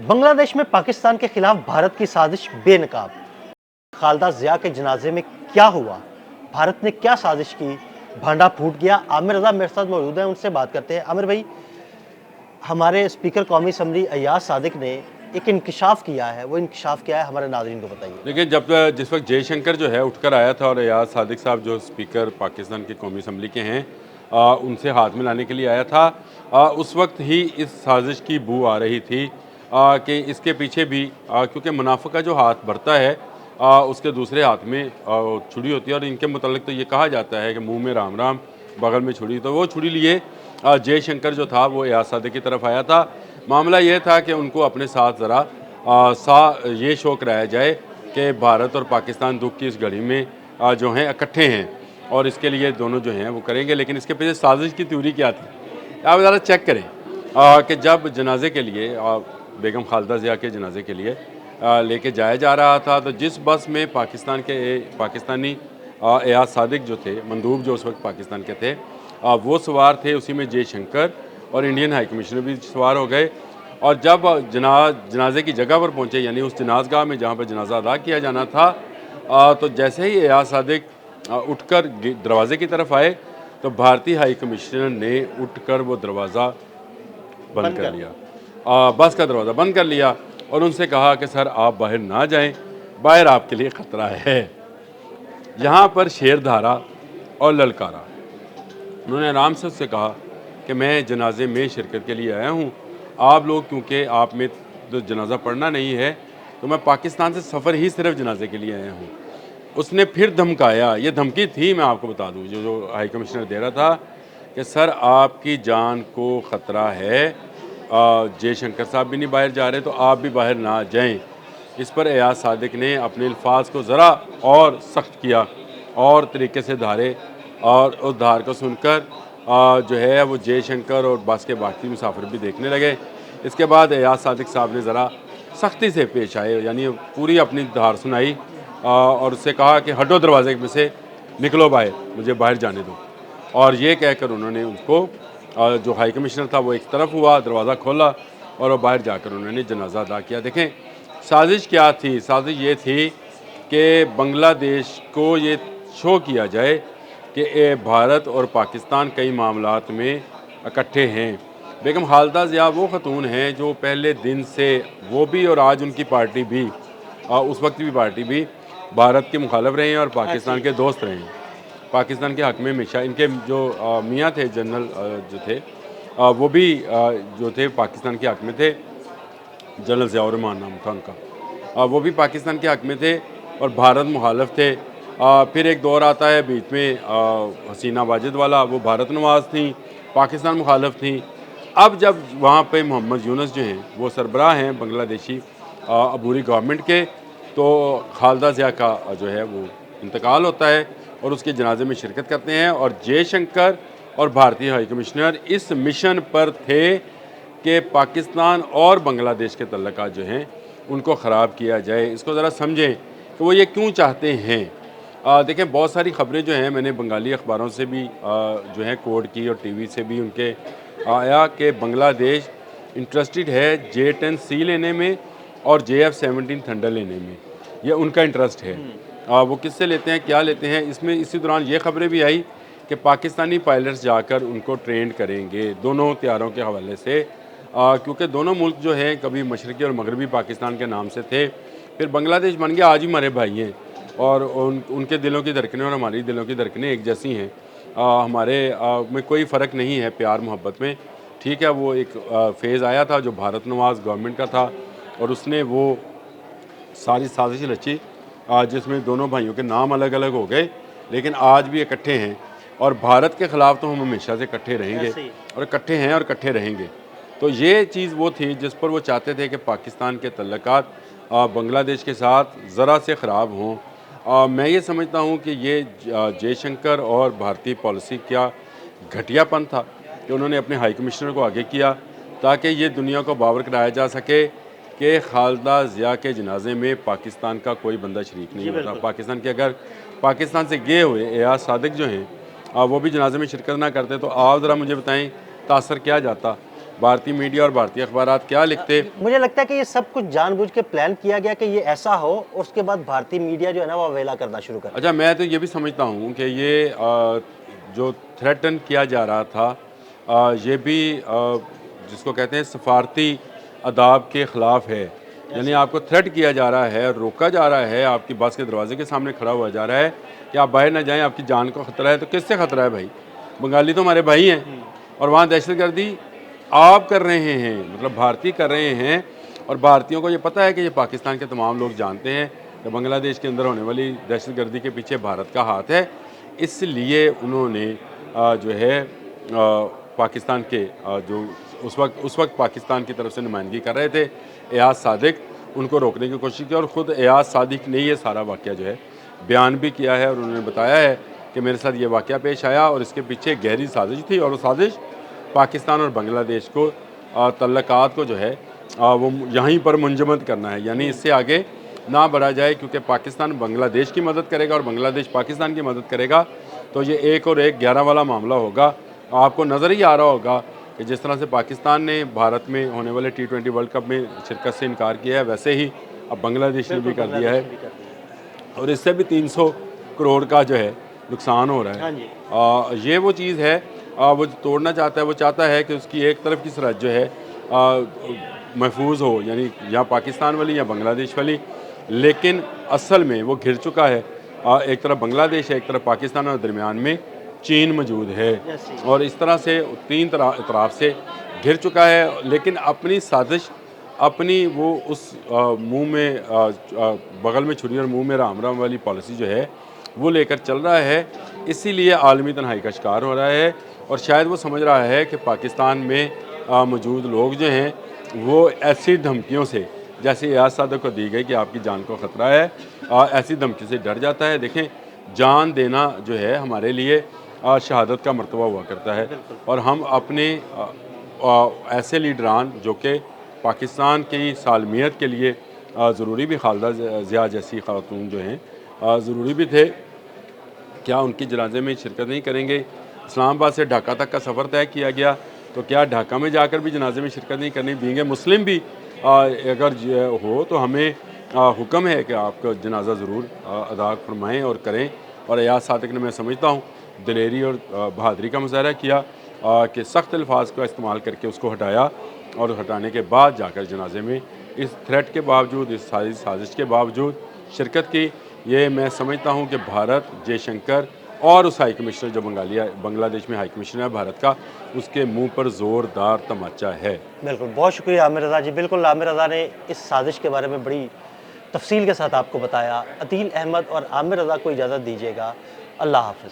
बांग्लादेश में पाकिस्तान के खिलाफ भारत की साजिश बेनकाब। खालदा जिया के जनाजे में क्या हुआ, भारत ने क्या साजिश की, भांडा फूट गया। आमिर रजा मेरे साथ मौजूद हैं, उनसे बात करते हैं। आमिर भाई, हमारे स्पीकर कौमी असम्बली अय्याज सादिक ने एक इंकशाफ किया है, वो इंकशाफ क्या है हमारे नाज़रीन को बताइए। देखिए, जिस वक्त जयशंकर जो है उठकर आया था और अय्याज सादिक साहब जो स्पीकर पाकिस्तान की कौमी असम्बली के हैं उनसे हाथ मिलाने के लिए आया था, उस वक्त ही इस साजिश की बू आ रही थी कि इसके पीछे भी क्योंकि मुनाफिक का जो हाथ भरता है उसके दूसरे हाथ में छुरी होती है और इनके मुतालिक तो ये कहा जाता है कि मुंह में राम राम बगल में छुरी। तो वो छुरी लिए जयशंकर जो था वो अय्याज सादिक की तरफ आया था। मामला ये था कि उनको अपने साथ ज़रा ये शो कराया जाए कि भारत और पाकिस्तान दुख की इस घड़ी में जो हैं इकट्ठे हैं और इसके लिए दोनों जो हैं वो करेंगे। लेकिन इसके पीछे साजिश की थ्योरी क्या थी, आप ज़रा चेक करें कि जब जनाजे के लिए बेगम खालदा जिया के जनाजे के लिए लेके जाया जा रहा था, तो जिस बस में पाकिस्तानी अय्याज सादिक जो थे, मंदूब जो उस वक्त पाकिस्तान के थे, वो सवार थे, उसी में जयशंकर और इंडियन हाई कमिश्नर भी सवार हो गए। और जब जनाजे की जगह पर पहुँचे, यानी उस जनाजगाह में जहाँ पर जनाजा अदा किया जाना था, तो जैसे ही अय्याज सादिक उठकर दरवाजे की तरफ आए तो भारतीय हाई कमिश्नर ने उठकर वो दरवाज़ा बंद कर लिया, बस का दरवाज़ा बंद कर लिया और उनसे कहा कि सर आप बाहर ना जाएं, बाहर आपके लिए ख़तरा है। यहाँ पर शेर धारा और ललकारा। उन्होंने आराम से उससे कहा कि मैं जनाजे में शिरकत के लिए आया हूँ, आप लोग क्योंकि आप में तो जनाजा पढ़ना नहीं है, तो मैं पाकिस्तान से सफ़र ही सिर्फ जनाजे के लिए आया हूँ। उसने फिर धमकाया, ये धमकी थी, मैं आपको बता दूँ, जो हाई कमिश्नर दे रहा था कि सर आपकी जान को ख़तरा है, जयशंकर साहब भी नहीं बाहर जा रहे तो आप भी बाहर ना जाएं। इस पर अय्याज सादिक ने अपने अल्फाज को ज़रा और सख्त किया और तरीके से धारे और उस धार को सुनकर जो है वो जयशंकर और बस के बाकी मुसाफिर भी देखने लगे। इसके बाद अय्याज सादिक साहब ने ज़रा सख्ती से पेश आए, यानी पूरी अपनी धार सुनाई और उससे कहा कि हटो दरवाजे में से, निकलो बाहर, मुझे बाहर जाने दो। और ये कहकर उन्होंने उसको जो हाई कमिश्नर था वो एक तरफ हुआ, दरवाज़ा खोला और वो बाहर जाकर उन्होंने जनाजा अदा किया। देखें साजिश क्या थी, साजिश ये थी कि बांग्लादेश को ये शो किया जाए कि भारत और पाकिस्तान कई मामलात में इकट्ठे हैं। बेगम खालदा जिया वो ख़तून हैं जो पहले दिन से, वो भी और आज उनकी पार्टी भी, उस वक्त भी पार्टी भी भारत के मुखालिफ रहे हैं और पाकिस्तान के दोस्त रहे हैं। पाकिस्तान के हक़ में हमेशा इनके जो मियाँ थे, जनरल जो थे, वो भी जो थे पाकिस्तान के हक़ में थे, जनरल ज़ियाउर रहमान नाम था उनका, वो भी पाकिस्तान के हक़ में थे और भारत मुखालिफ थे। फिर एक दौर आता है बीच में हसीना वाजिद वाला, वो भारत नवाज़ थी, पाकिस्तान मुखालिफ थी। अब जब वहाँ पे मोहम्मद यूनुस जो हैं वो सरबराह हैं बांग्लादेशी अबूरी गवर्नमेंट के, तो खालदा जिया का जो है वो इंतकाल होता है और उसके जनाजे में शिरकत करते हैं। और जयशंकर और भारतीय हाई कमिश्नर इस मिशन पर थे कि पाकिस्तान और बांग्लादेश के तल्लुकात जो हैं उनको ख़राब किया जाए। इसको ज़रा समझें कि वो ये क्यों चाहते हैं। देखें बहुत सारी ख़बरें जो हैं, मैंने बंगाली अखबारों से भी जो हैं कोड की और टीवी से भी उनके आया कि बांग्लादेश इंटरेस्टेड है J-10C लेने में और JF-17 थंडर लेने में, ये उनका इंटरेस्ट है। वो किससे लेते हैं, क्या लेते हैं, इसमें इसी दौरान ये ख़बरें भी आई कि पाकिस्तानी पायलट्स जाकर उनको ट्रेंड करेंगे दोनों त्यारों के हवाले से, क्योंकि दोनों मुल्क जो हैं कभी मशरक़ी और मगरबी पाकिस्तान के नाम से थे, फिर बांग्लादेश बन गया, आज ही हमारे भाई हैं और उनके दिलों की धड़कनें और हमारी दिलों की धड़कनें एक जैसी हैं। हमारे में कोई फ़र्क नहीं है प्यार मोहब्बत में, ठीक है। वो एक फ़ेज़ आया था जो भारत नवाज़ गवर्नमेंट का था और उसने वो सारी साजिश रची जिसमें दोनों भाइयों के नाम अलग अलग हो गए, लेकिन आज भी इकट्ठे हैं और भारत के ख़िलाफ़ तो हम हमेशा से इकट्ठे रहेंगे और इकट्ठे हैं और इकट्ठे रहेंगे। तो ये चीज़ वो थी जिस पर वो चाहते थे कि पाकिस्तान के तल्लुकात बांग्लादेश के साथ ज़रा से ख़राब हों। मैं ये समझता हूँ कि ये जयशंकर और भारतीय पॉलिसी क्या घटियापन था कि उन्होंने अपने हाई कमिश्नर को आगे किया ताकि ये दुनिया को बावर कराया जा सके कि खालदा जिया के जनाजे में पाकिस्तान का कोई बंदा शरीक नहीं होता। पाकिस्तान के अगर पाकिस्तान से गए हुए अय्याज सादिक जो हैं वो भी जनाजे में शिरकत ना करते तो आप ज़रा मुझे बताएं तासर क्या जाता। भारतीय मीडिया और भारतीय अखबारात क्या लिखते। मुझे लगता है कि ये सब कुछ जानबूझ के प्लान किया गया कि ये ऐसा हो, और उसके बाद भारतीय मीडिया जो है ना वो अवेला करना शुरू कर। अच्छा, मैं तो ये भी समझता हूँ कि ये जो थ्रेटन किया जा रहा था, ये भी जिसको कहते हैं सफारती आदाब के ख़िलाफ़ है। यानी आपको थ्रेट किया जा रहा है, रोका जा रहा है, आपकी बस के दरवाजे के सामने खड़ा हुआ जा रहा है कि आप बाहर ना जाएं, आपकी जान को ख़तरा है। तो किससे ख़तरा है भाई? बंगाली तो हमारे भाई हैं, और वहाँ दहशतगर्दी आप कर रहे हैं, मतलब भारतीय कर रहे हैं। और भारतीयों को ये पता है कि ये पाकिस्तान के तमाम लोग जानते हैं कि बांग्लादेश के अंदर होने वाली दहशतगर्दी के पीछे भारत का हाथ है। इसलिए उन्होंने जो है पाकिस्तान के जो उस वक्त पाकिस्तान की तरफ से नुमाइंदगी कर रहे थे एयाज सादिक, उनको रोकने की कोशिश की। और ख़ुद एयाज सादिक ने ये सारा वाक़या जो है बयान भी किया है, और उन्होंने बताया है कि मेरे साथ ये वाक़या पेश आया और इसके पीछे गहरी साजिश थी, और वो साजिश पाकिस्तान और बांग्लादेश को तल्लुकात को जो है वो यहीं पर मुंजमद करना है, यानी इससे आगे ना बढ़ा जाए, क्योंकि पाकिस्तान बांग्लादेश की मदद करेगा और बांग्लादेश पाकिस्तान की मदद करेगा तो ये 1 और 1 11 वाला मामला होगा। आपको नज़र ही आ रहा होगा कि जिस तरह से पाकिस्तान ने भारत में होने वाले T20 वर्ल्ड कप में शिरकत से इनकार किया है, वैसे ही अब बांग्लादेश ने भी कर दिया है, और इससे भी 300 करोड़ का जो है नुकसान हो रहा है। हाँ जी। ये वो चीज़ है, वो तोड़ना चाहता है। वो चाहता है कि उसकी एक तरफ की सरहद जो है महफूज हो, यानी या पाकिस्तान वाली या बांग्लादेश वाली, लेकिन असल में वो घिर चुका है। एक तरफ बांग्लादेश है, एक तरफ पाकिस्तान, और दरमियान में चीन मौजूद है, और इस तरह से 3 तरफ से घिर चुका है। लेकिन अपनी साजिश, अपनी वो उस मुंह में बगल में छुरी और मुंह में राम राम वाली पॉलिसी जो है वो लेकर चल रहा है। इसीलिए आलमी तन्हाई का शिकार हो रहा है, और शायद वो समझ रहा है कि पाकिस्तान में मौजूद लोग जो हैं वो ऐसी धमकियों से, जैसे एयाज सादिक को दी गई कि आपकी जान को ख़तरा है, ऐसी धमकी से डर जाता है। देखें, जान देना जो है हमारे लिए शहादत का मर्तबा हुआ करता है, और हम अपने ऐसे लीडरान जो कि पाकिस्तान की सालमियत के लिए ज़रूरी भी, खालिदा ज़िया जैसी खातून जो हैं ज़रूरी भी थे, क्या उनकी जनाजे में शिरकत नहीं करेंगे? इस्लामाबाद से ढाका तक का सफ़र तय किया गया, तो क्या ढाका में जाकर भी जनाजे में शिरकत नहीं करनी? बींगे मुस्लिम भी अगर हो तो हमें हुक्म है कि आप जनाजा ज़रूर अदा फरमाएँ और करें। और एयाज सादिक ने, मैं समझता हूँ, दिलेरी और बहादुरी का मुजाहरा किया कि सख्त अल्फाज का इस्तेमाल करके उसको हटाया, और हटाने के बाद जाकर जनाजे में इस थ्रेट के बावजूद, इस सारी साजिश के बावजूद शिरकत की। ये मैं समझता हूँ कि भारत, जयशंकर और उस हाई कमिश्नर जो बांग्लादेश में हाई कमिश्नर है भारत का, उसके मुंह पर ज़ोरदार तमाचा है। बिल्कुल, बहुत शुक्रिया आमिर रज़ा जी। बिल्कुल, आमिर रज़ा ने इस साजिश के बारे में बड़ी तफसील के साथ आपको बताया। अदील अहमद और आमिर रज़ा को इजाज़त दीजिएगा। अल्लाह हाफ़िज़।